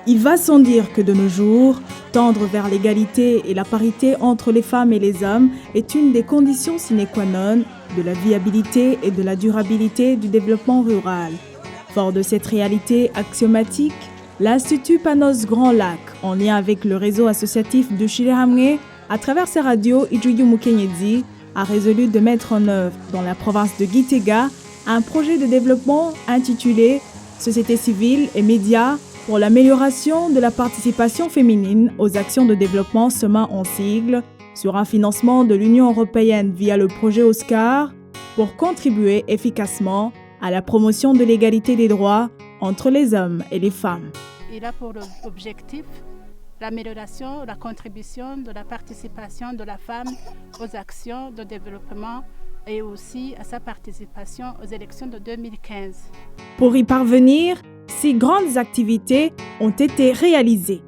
Il va sans dire que de nos jours, tendre vers l'égalité et la parité entre les femmes et les hommes est une des conditions sine qua non de la viabilité et de la durabilité du développement rural. Fort de cette réalité axiomatique, l'Institut Panos Grand Lac, en lien avec le réseau associatif de Shirahamwe, à travers ses radios Ijuyu Mukenyezi, a résolu de mettre en œuvre dans la province de Gitega un projet de développement intitulé « Société civile et médias pour l'amélioration de la participation féminine aux actions de développement SEMA en sigle » sur un financement de l'Union européenne via le projet Oscar pour contribuer efficacement à la promotion de l'égalité des droits entre les hommes et les femmes. Il a pour objectif l'amélioration, la contribution de la participation de la femme aux actions de développement et aussi à sa participation aux élections de 2015. Pour y parvenir, 6 grandes activités ont été réalisées.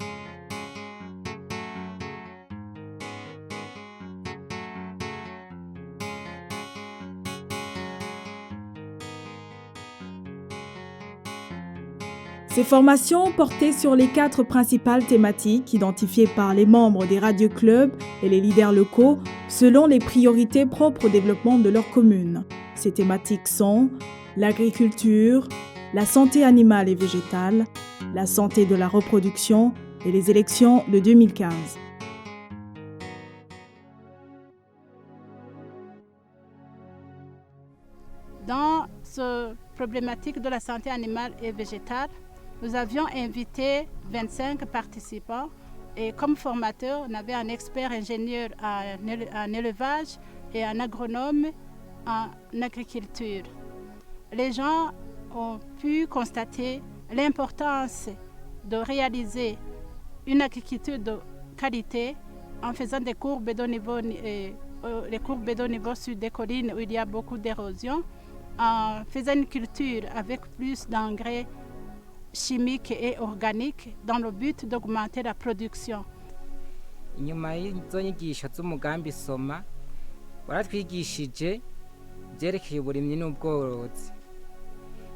Ces formations portaient sur les 4 principales thématiques identifiées par les membres des radioclubs et les leaders locaux selon les priorités propres au développement de leur commune. Ces thématiques sont l'agriculture, la santé animale et végétale, la santé de la reproduction et les élections de 2015. Dans cette problématique de la santé animale et végétale, nous avions invité 25 participants et comme formateur, on avait un expert ingénieur en élevage et un agronome en agriculture. Les gens ont pu constater l'importance de réaliser une agriculture de qualité en faisant des courbes de niveau, les courbes de niveau sur des collines où il y a beaucoup d'érosion, en faisant une culture avec plus d'engrais chimiques et organiques dans le but d'augmenter la production. Inyuma y'izo nyigisho z'umugambi soma baratwigishije byerekeye uburimyi n'ubworozi.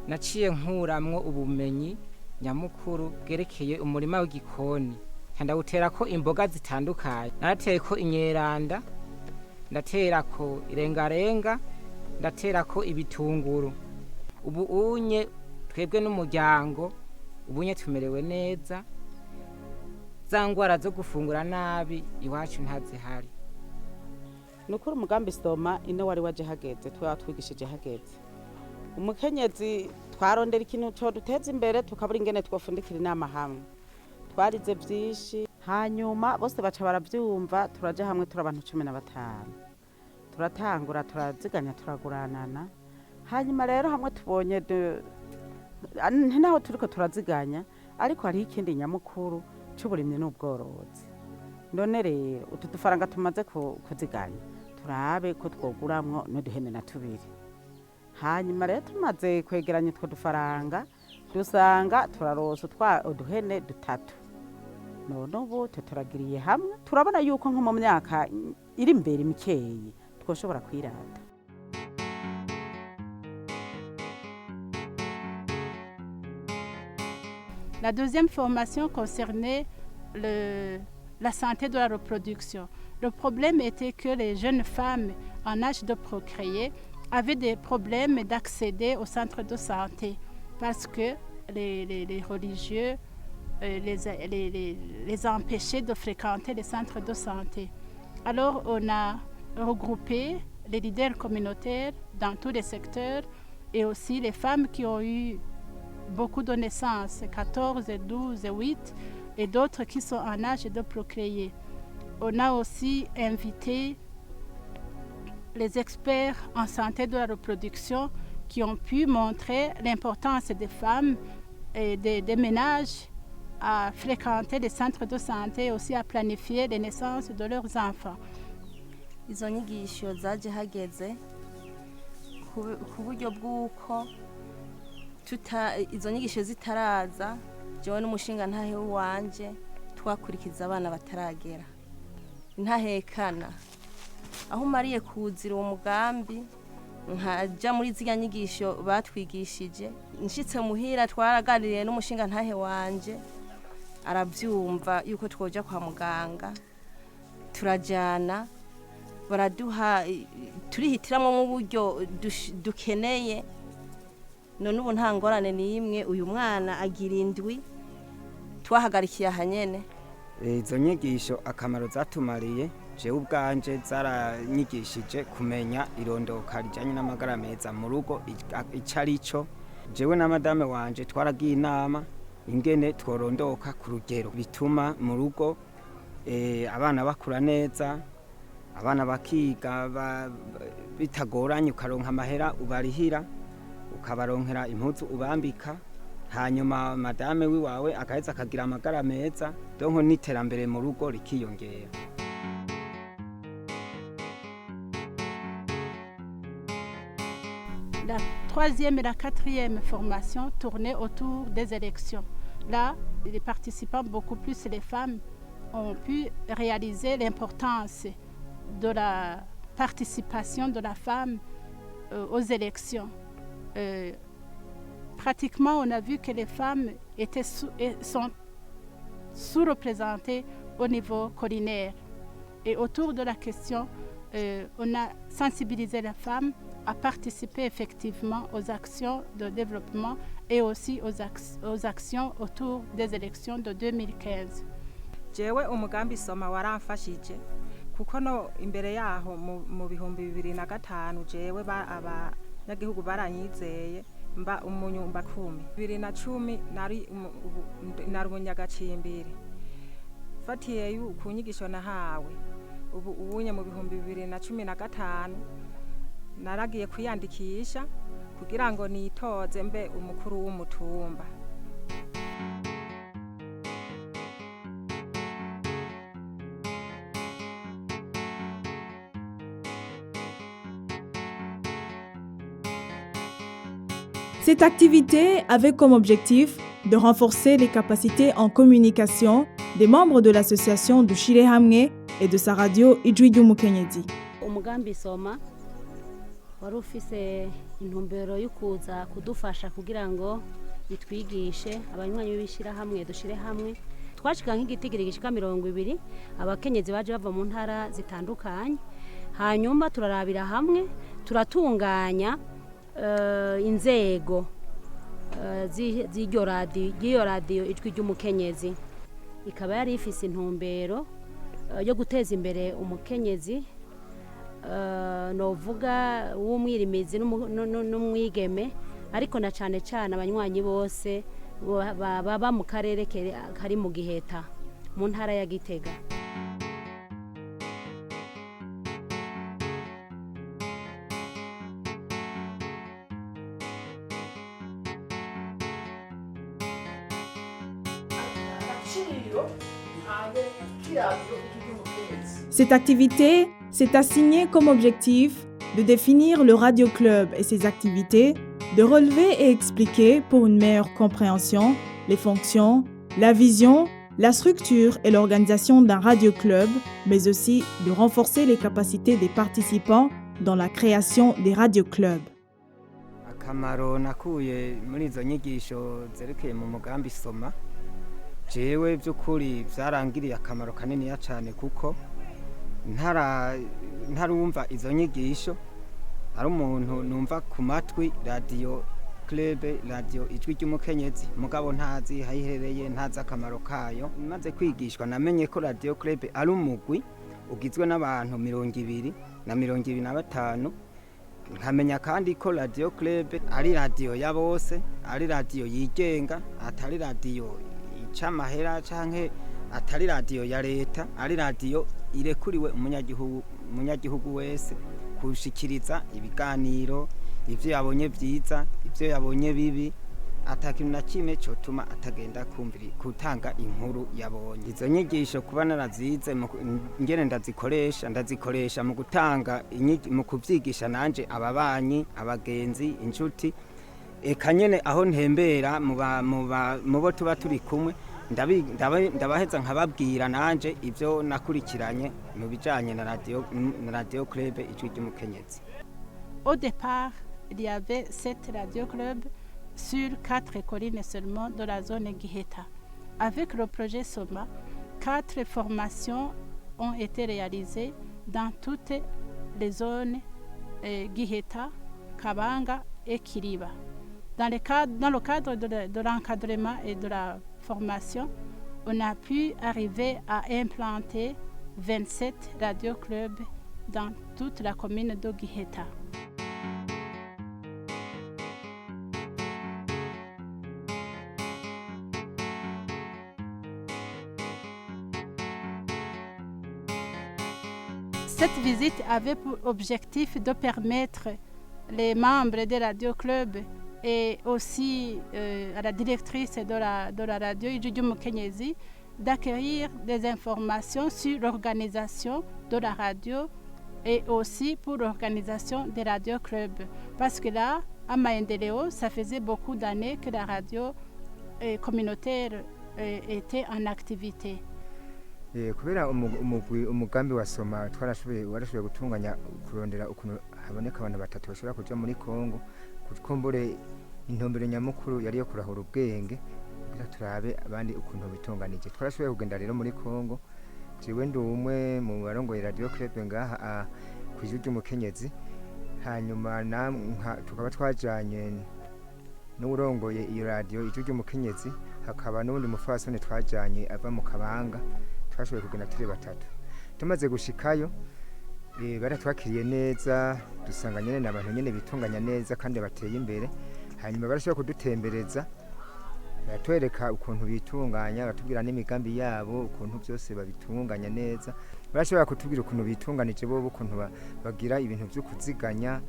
Naciye nkuramwo ubumenyi nyamukuru bwerekeye umurima w'igikoni. Ndawuterako imboga zitandukanye. Narateyeko inyeranda, ndaterako irengarenga, ndaterako ibitunguru. Ubu unye twebwe n'umuryango ubunye tumerewe neza, za ngwara zo gufungura nabi iwacu ntazihari. Nukuri umugambi soma ino wari waje hageze twatwigishije hageze. Umukenyezi twarondera ikintu cyo duteza imbere tukabura ingene twofundikira inama hamwe. Twarize byinshi hanyuma bose baca baravyumva turaje hamwe turabantu 15. Turatangura turaziganya turaguranana. Hanyuma rero hamwe tubonye naho turiko turaziganya ariko hari ikindi nyamukuru cy'uburimyi n'ubworozi. None rero utu dufaranga tumaze kuziganya turabe ko twoguramwo n'uduhene na tubiri. Hanyuma rero tumaze kwegeranya utwo dufaranga dusanga turarosa uduhene 3. None ubu turagiriye hamwe turabona yuko nko mu myaka iri imbere mikeyi twoshobora kwirata. La deuxième formation concernait la santé de la reproduction. Le problème était que les jeunes femmes en âge de procréer avaient des problèmes d'accéder au centre de santé parce que les religieux les empêchaient de fréquenter les centres de santé. Alors on a regroupé les leaders communautaires dans tous les secteurs et aussi les femmes qui ont eu beaucoup de naissances, 14, 12, 8, et d'autres qui sont en âge de procréer. On a aussi invité les experts en santé de la reproduction qui ont pu montrer l'importance des femmes et des ménages à fréquenter les centres de santé et aussi à planifier les naissances de leurs enfants. Izo nyigisho zaje hageze ku buryo bw'uko izo nyigisho zitaraza jewe n'umushinga ntahe wanje twakurikiza abana bataragera ntahekana aho mariye kuzira uwo mugambi nkaja muri zirya nyigisho batwigishije nshitse muhira twaraganiriye n'umushinga ntahe wanje arabyumva yuko twoja kwa muganga turajyana baraduha turihitiramo mu buryo dukeneye none ubu nta ngorane n'imwe uyu mwana agira indwi twahagarikiye ahanyene. Izo nyigisho akamaro zatumariye jewe ubwanje zaranyigishije kumenya irondoka rijanye n'amagara meza mu rugo icarico. Jewe na madame wanje twaragiye inama ingene tworondoka ku rugero bituma mu rugo abana bakura neza, abana bakiga bitagoranye, ukaronka amahera ubarihira, ukabaronkera impuzu ubambika, hanyuma madame wiwawe akaheza akagira amagara meza, donko n'iterambere mu rugo rikiyongera. La troisième et la quatrième formation tournaient autour des élections. Là, les participants, beaucoup plus les femmes, ont pu réaliser l'importance de la participation de la femme aux élections. Pratiquement, on a vu que les femmes sont sous-représentées au niveau collinaire. Et autour de la question, on a sensibilisé les femmes à participer effectivement aux actions de développement et aussi aux actions autour des élections de 2015. Jewe umugambi soma waramfashije kuko no imbere yaho mu bihumbi 2005 jewe abanyagihugu baranyizeye mba umunyumba 10 2010 nari umunyagacimbiri fatiye yuko nyigisho nahawe ubu ubunye mu bihumbi 2015 naragiye kwiyandikisha kugira ngo nitoze mbe umukuru w'umutumba. Cette activité avait comme objectif de renforcer les capacités en communication des membres de l'association du Shirahamwe et de sa radio Ijwi ry'Umukenyezi. Umugambi soma wari ufise intumbero yo kuza kudufasha kugira ngo bitwigishe abanywanyi b'ishirahamwe dushire hamwe. Twashika nk'igitigiri gishika 20 abakenyezi baje bava mu ntara zitandukanye, hanyuma turarabira hamwe turatunganya inzego z'iryo radio Ijwi ry'Umukenyezi. Ikaba yari ifise intumbero yo guteza imbere umukenyezi novuga w'umwirimizi n'umwigeme, ariko na cane cane abanywanyi bose baba mu karere kari mu Giheta mu ntara ya Gitega. Cette activité s'est assignée comme objectif de définir le Radio Club et ses activités, de relever et expliquer pour une meilleure compréhension les fonctions, la vision, la structure et l'organisation d'un Radio Club, mais aussi de renforcer les capacités des participants dans la création des Radio Clubs. Akamaro nakuye muri izo nyigisho zerekeye mu mugambi soma jewe by'ukuri byarangiriye akamaro kanini cyane kuko ntarumva izo nyigisho ari umuntu numva ku matwi radio club radio Ijwi ry'Umukenyezi mugabo ntazi hayihereye ntazi akamaro kayo. Maze kwigishwa namenye ko radio club ari umugwi ugizwe n'abantu 225, nkamenya kandi ko radio club ari radio ya bose, ari radio yigenga, atari radio icamahera canke atari radio ya leta, ari radio irekuriwe umunyagihugu wese kushikiriza ibiganiro, ivyo yabonye vyiza, ivyo yabonye bibi, atakintu na kimwe cyotuma atagenda kumvira kutanga inkuru yabonye. Izo nyigisho kuba narazize ngene ndazikoresha mu gutanga mu kuvyigisha nanje ababanyi, abagenzi, inshuti, eka nyene aho ntembera mu bo tuba turi kumwe ndabaheza nkababwira nanje ivyo nakurikiranye mu bijanye na radio club Ijwi ry'Umukenyezi. Au départ, il y avait 7 radio clubs sur 4 collines seulement de la zone Giheta. avec le projet SOMA, 4 formations ont été réalisées dans toutes les zones Giheta, Kabanga et Kiriba. Dans le cadre de l'encadrement et de la formation, on a pu arriver à implanter 27 radioclubs dans toute la commune de Giheta. Cette visite avait pour objectif de permettre les membres des radioclubs et aussi à la directrice de la radio, Ijwi Mukenyezi, d'acquérir des informations sur l'organisation de la radio et aussi pour l'organisation des radioclubs. Parce que là, à Maendeleo, ça faisait beaucoup d'années que la radio communautaire était en activité. kubera umugambi wa SOMA warashoboye gutunganya kurondera ukuntu haboneka abantu batatu bashobora kuja muri Kongo kukombore intumbero nyamukuru yari yo kurahura ubwenge kugira turabe abandi ukuntu bitunganije. Twarashoboye kugenda rero muri Kongo, jewe ndi umwe mu barongoye radio club ngaha ku Ijwi ry'Umukenyezi, hanyuma tukaba twajanye n'urongoye iyo radio Ijwi ry'Umukenyezi, hakaba n'undi mufasoni twajanye ava mu Kabanga. Twashoboye kugenda turi batatu. Tumaze gushikayo baratwakiriye neza, dusanga nyene n'abantu nyene bitunganya neza kandi bateye imbere. Hanyuma barashobora kudutembereza, batwereka ukuntu bitunganya, batubwira n'imigambi yabo, ukuntu byose babitunganya neza. Barashobora kutubwira ukuntu bitunganije bo, ukuntu bagira ibintu byo kuziganya,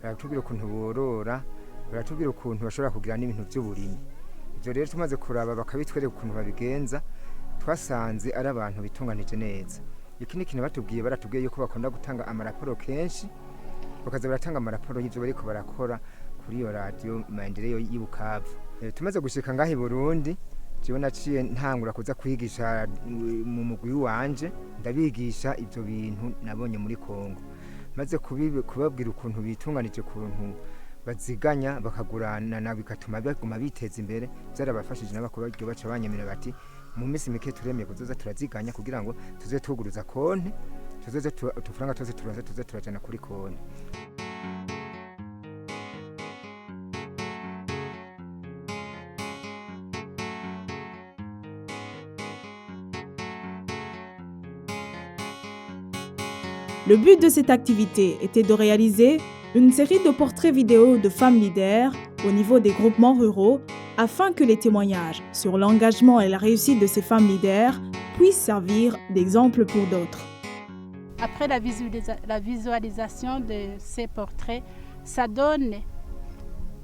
baratubwira ukuntu borora, baratubwira ukuntu bashobora kugira n'ibintu by'uburimi. Ivyo rero tumaze kuraba bakabitwereka ukuntu babigenza, twasanze ari abantu bitunganije neza. Ikindi kintu baratubwiye yuko bakunda gutanga amaraporo kenshi, bakaza baratanga amaraporo y'ivyo bariko barakora kuri iyo radio Maendeleo y'Ibukavu. Tumaze gushika ngaho i Burundi, jewe naciye ntangura kuza kwigisha mu mugwi wanje, ndabigisha ivyo bintu nabonye muri Kongo. Maze kubabwira ukuntu bitunganije, ukuntu baziganya bakagurana na bikatuma baguma biteza imbere, byarabafashije n'abakuru baryo baca banyemera bati mu minsi mike turemeye kuzoza turaziganya kugira ngo tuze tuguruza konti, tuzoze tufaranga tuze turajana kuri konti. Le but de cette activité était de réaliser une série de portraits vidéo de femmes leaders au niveau des groupements ruraux afin que les témoignages sur l'engagement et la réussite de ces femmes leaders puissent servir d'exemple pour d'autres. Après la visualisation de ces portraits, ça donne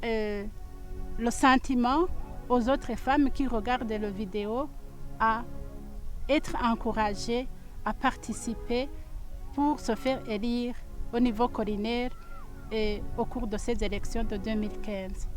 le sentiment aux autres femmes qui regardent la vidéo à être encouragées à participer pour se faire élire au niveau collinaire et au cours de ces élections de 2015.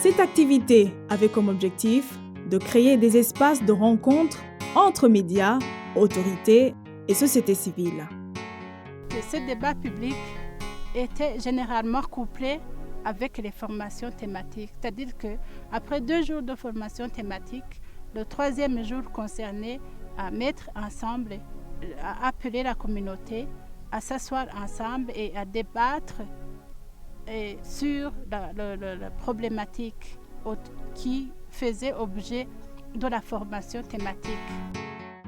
Cette activité avait comme objectif de créer des espaces de rencontre entre médias, autorités et société civile. Ce débat public était généralement couplé avec les formations thématiques. C'est-à-dire qu'après 2 jours de formation thématique, le 3e jour concernait à mettre ensemble, à appeler la communauté à s'asseoir ensemble et à débattre sur la problématique qui faisait objet de la formation thématique.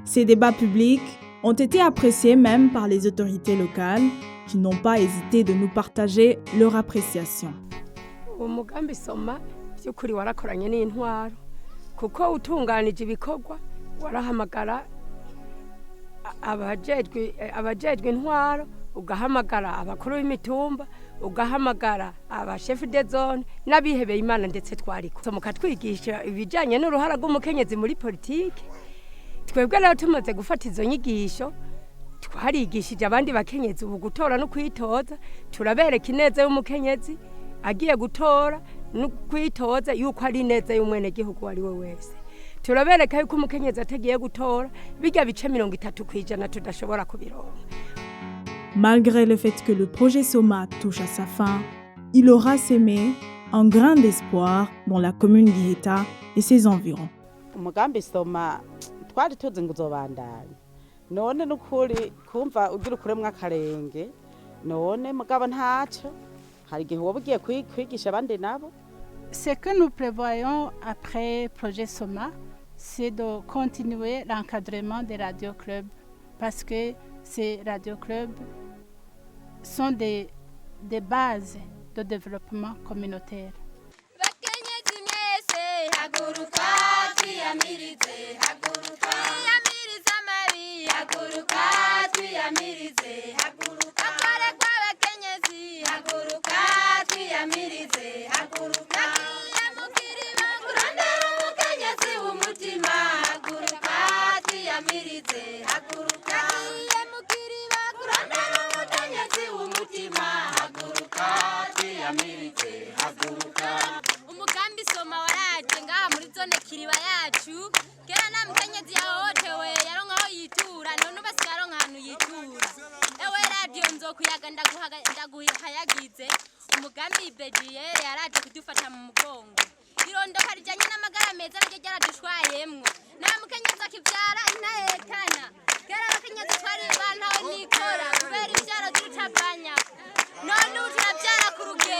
Ces débats publics ont été appréciés même par les autorités locales qui n'ont pas hésité de nous partager leur appréciation. Umugambi SOMA by'ukuri warakoranye n'intwaro kuko utunganije ibikorwa warahamagara abajejwe intwaro, ugahamagara abakuru b'imitumba, ugahamagara abashefu de zone n'abihebeye Imana ndetse twariko mukatwigisha ibijanye n'uruhara rw'umukenyezi muri politike. Twebwe rero tumaze gufata izo nyigisho twarigishije abandi bakenyezi ubu gutora no kwitoza, turabereka ineza y'umukenyezi agiye gutora no kwitoza yuko ari neza y'umwene gihugu wari we wese. turabereka yuko umukenyezi atagiye gutora bijya bice 30% tudashobora kubironka. Malgré le fait que le projet Soma touche à sa fin, il aura semé un grain d'espoir dans la commune d'Iheta et ses environs. Umugambi Soma twari tuzi ngo uzobandanya. None nukuri kumva ugira ukuremwa akarenge. None mugabo ntaco. Hari igihe woba ugiye kwigisha abandi nabo. Ce que nous prévoyons après projet Soma, c'est de continuer l'encadrement des radioclubs parce que ces radioclubs sont des bases de développement communautaire. Umugambi Soma waraje ngaha muri zone Kiriba yacu kera na mukenyezi yahotewe yaronka aho yitura none basi yaronka ahantu yitura ewe radio nzokuyaga ndaguhayagize umugambi bejiye yaraje kudufata mu mugongo irondoka rijanye n'amagara meza ryo ryaradushwayemwo na mukenyezi akivyara intahekana kera abakenyezi twari bantawe nikora kubera ivyaro dutabanya none uturavyara ku rugero